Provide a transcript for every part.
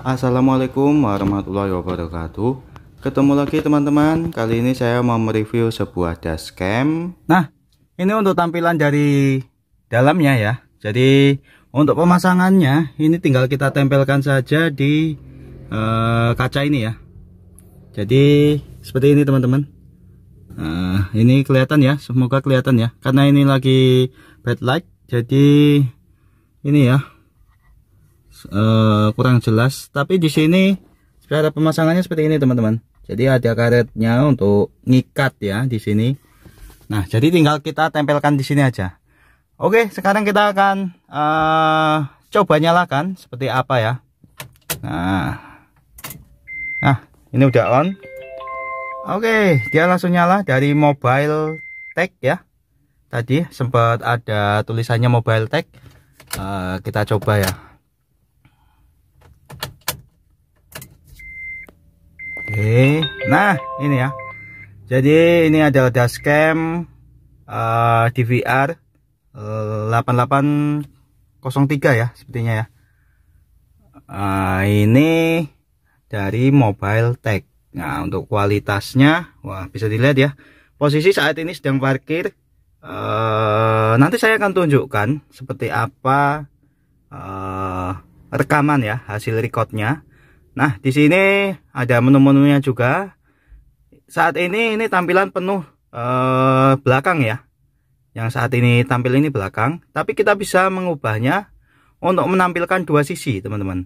Assalamualaikum warahmatullahi wabarakatuh. Ketemu lagi teman-teman. Kali ini saya mau mereview sebuah dashcam. Nah, ini untuk tampilan dari dalamnya ya. Jadi untuk pemasangannya ini tinggal kita tempelkan saja di kaca ini ya. Jadi seperti ini teman-teman. Ini kelihatan ya, semoga kelihatan ya. Karena ini lagi backlight, jadi ini ya kurang jelas. Tapi di sini cara pemasangannya seperti ini teman-teman. Jadi ada karetnya untuk ngikat ya di sini. Nah, jadi tinggal kita tempelkan di sini aja. Oke, sekarang kita akan coba nyalakan seperti apa ya. Nah, ini udah on. Oke, dia langsung nyala dari mobile tag ya. Tadi sempat ada tulisannya mobile tag. Kita coba ya. Oke, nah ini ya. Jadi ini adalah dashcam DVR 8803 ya sepertinya ya. Ini dari mobile tag. Nah, untuk kualitasnya, wah, bisa dilihat ya. Posisi saat ini sedang parkir. Nanti saya akan tunjukkan seperti apa rekaman ya, hasil recordnya. Nah, di sini ada menu-menunya juga. Saat ini tampilan penuh belakang ya. Yang saat ini tampil ini belakang, tapi kita bisa mengubahnya untuk menampilkan dua sisi, teman-teman.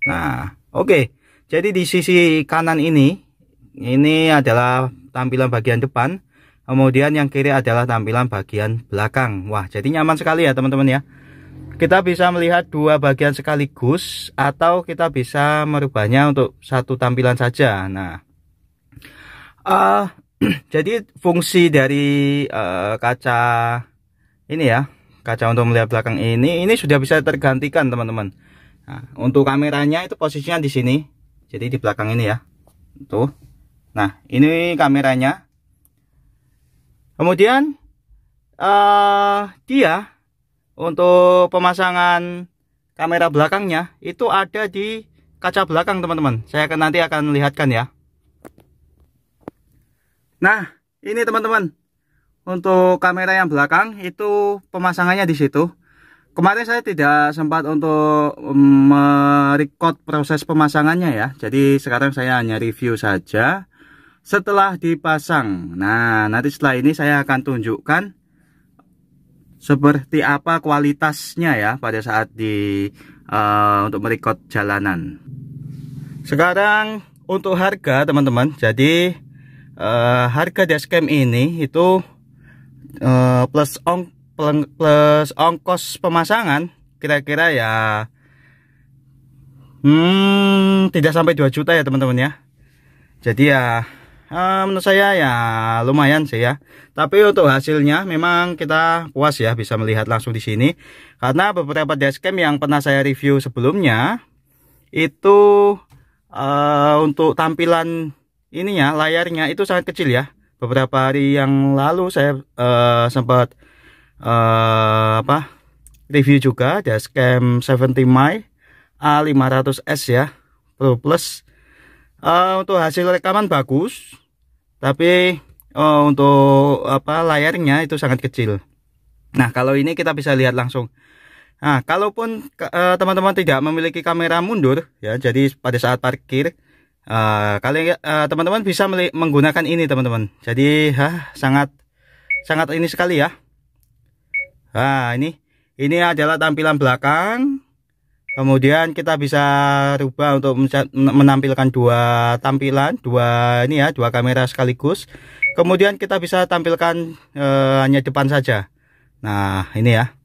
Nah, oke. Jadi di sisi kanan ini adalah tampilan bagian depan, kemudian yang kiri adalah tampilan bagian belakang. Wah, jadi nyaman sekali ya teman-teman ya. Kita bisa melihat dua bagian sekaligus, atau kita bisa merubahnya untuk satu tampilan saja. Nah, jadi fungsi dari kaca ini ya, kaca untuk melihat belakang ini sudah bisa tergantikan teman-teman. Nah, untuk kameranya itu posisinya di sini. Jadi di belakang ini ya, tuh. Nah, ini kameranya. Kemudian dia untuk pemasangan kamera belakangnya itu ada di kaca belakang teman-teman. Saya nanti akan lihatkan ya. Nah, ini teman-teman, untuk kamera yang belakang itu pemasangannya di situ. Kemarin saya tidak sempat untuk merecord proses pemasangannya ya. Jadi sekarang saya hanya review saja setelah dipasang. Nah, nanti setelah ini saya akan tunjukkan seperti apa kualitasnya ya pada saat untuk merecord jalanan. Sekarang untuk harga teman-teman. Jadi harga dashcam ini itu plus ongkos pemasangan kira-kira ya tidak sampai 2 juta ya teman-teman ya. Jadi ya menurut saya ya lumayan sih ya. Tapi untuk hasilnya memang kita puas ya, bisa melihat langsung di sini. Karena beberapa dashcam yang pernah saya review sebelumnya itu untuk tampilan ininya, layarnya itu sangat kecil ya. Beberapa hari yang lalu saya sempat review juga dashcam 70 My A500S ya Pro Plus. Untuk hasil rekaman bagus, tapi untuk layarnya itu sangat kecil. Nah, kalau ini kita bisa lihat langsung. Nah, kalaupun teman-teman tidak memiliki kamera mundur ya, jadi pada saat parkir kalian teman-teman bisa menggunakan ini teman-teman. Jadi sangat ini sekali ya. Nah, ini adalah tampilan belakang. Kemudian kita bisa rubah untuk menampilkan dua tampilan, dua kamera sekaligus. Kemudian kita bisa tampilkan hanya depan saja. Nah, ini ya.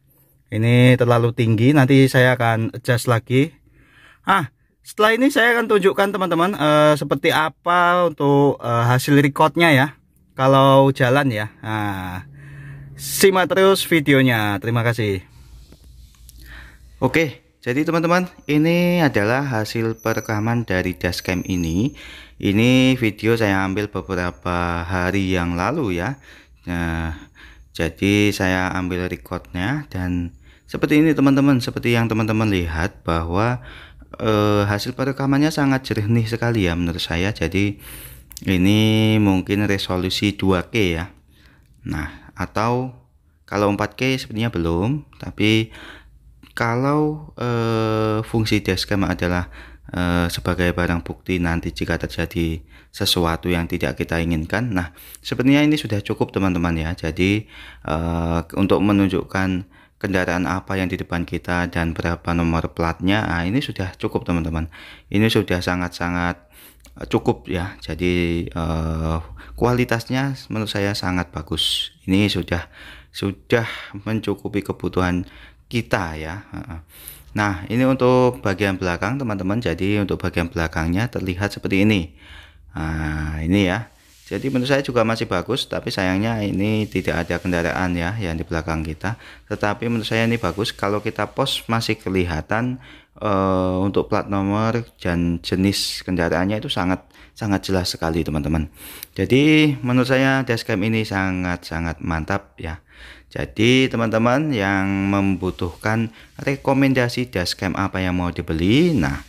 Ini terlalu tinggi, nanti saya akan adjust lagi. Setelah ini saya akan tunjukkan teman-teman seperti apa untuk hasil recordnya ya. Kalau jalan ya. Nah, simak terus videonya. Terima kasih. Oke. Jadi teman-teman, ini adalah hasil perekaman dari dashcam ini. Ini video saya ambil beberapa hari yang lalu ya. Nah, jadi saya ambil recordnya dan seperti ini teman-teman. Seperti yang teman-teman lihat bahwa hasil perekamannya sangat jernih sekali ya menurut saya. Jadi ini mungkin resolusi 2K ya. Nah, atau kalau 4K sebenarnya belum, tapi kalau fungsi dashcam adalah sebagai barang bukti nanti jika terjadi sesuatu yang tidak kita inginkan, nah sebenarnya ini sudah cukup teman-teman ya. Jadi untuk menunjukkan kendaraan apa yang di depan kita dan berapa nomor platnya, nah ini sudah cukup teman-teman. Ini sudah sangat-sangat cukup ya. Jadi kualitasnya menurut saya sangat bagus. Ini sudah mencukupi kebutuhan kita ya. Nah, ini untuk bagian belakang teman-teman. Jadi untuk bagian belakangnya terlihat seperti ini. Nah, ini ya. Jadi menurut saya juga masih bagus, tapi sayangnya ini tidak ada kendaraan ya yang di belakang kita. Tetapi menurut saya ini bagus. Kalau kita post masih kelihatan untuk plat nomor dan jenis kendaraannya itu sangat jelas sekali teman-teman. Jadi menurut saya dashcam ini sangat mantap ya. Jadi teman-teman yang membutuhkan rekomendasi dashcam apa yang mau dibeli, nah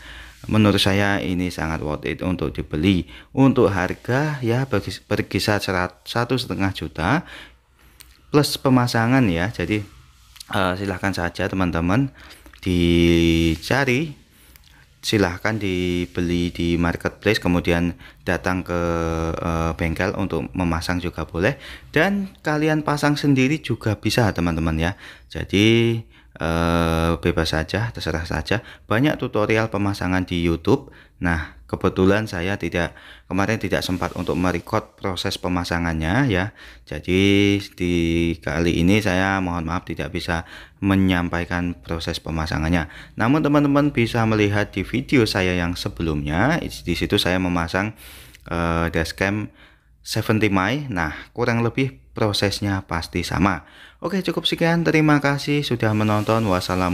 menurut saya ini sangat worth it untuk dibeli. Untuk harga ya berkisar 1,5 juta plus pemasangan ya. Jadi silahkan saja teman-teman dicari, silahkan dibeli di marketplace, kemudian datang ke bengkel untuk memasang juga boleh, dan kalian pasang sendiri juga bisa teman-teman ya. Jadi bebas saja, terserah saja. Banyak tutorial pemasangan di YouTube. Nah kebetulan saya kemarin tidak sempat untuk merecord proses pemasangannya ya. Jadi di kali ini saya mohon maaf tidak bisa menyampaikan proses pemasangannya. Namun teman-teman bisa melihat di video saya yang sebelumnya. Di situ saya memasang dashcam 70 my. Nah kurang lebih prosesnya pasti sama. Oke, cukup sekian. Terima kasih sudah menonton. Wassalam.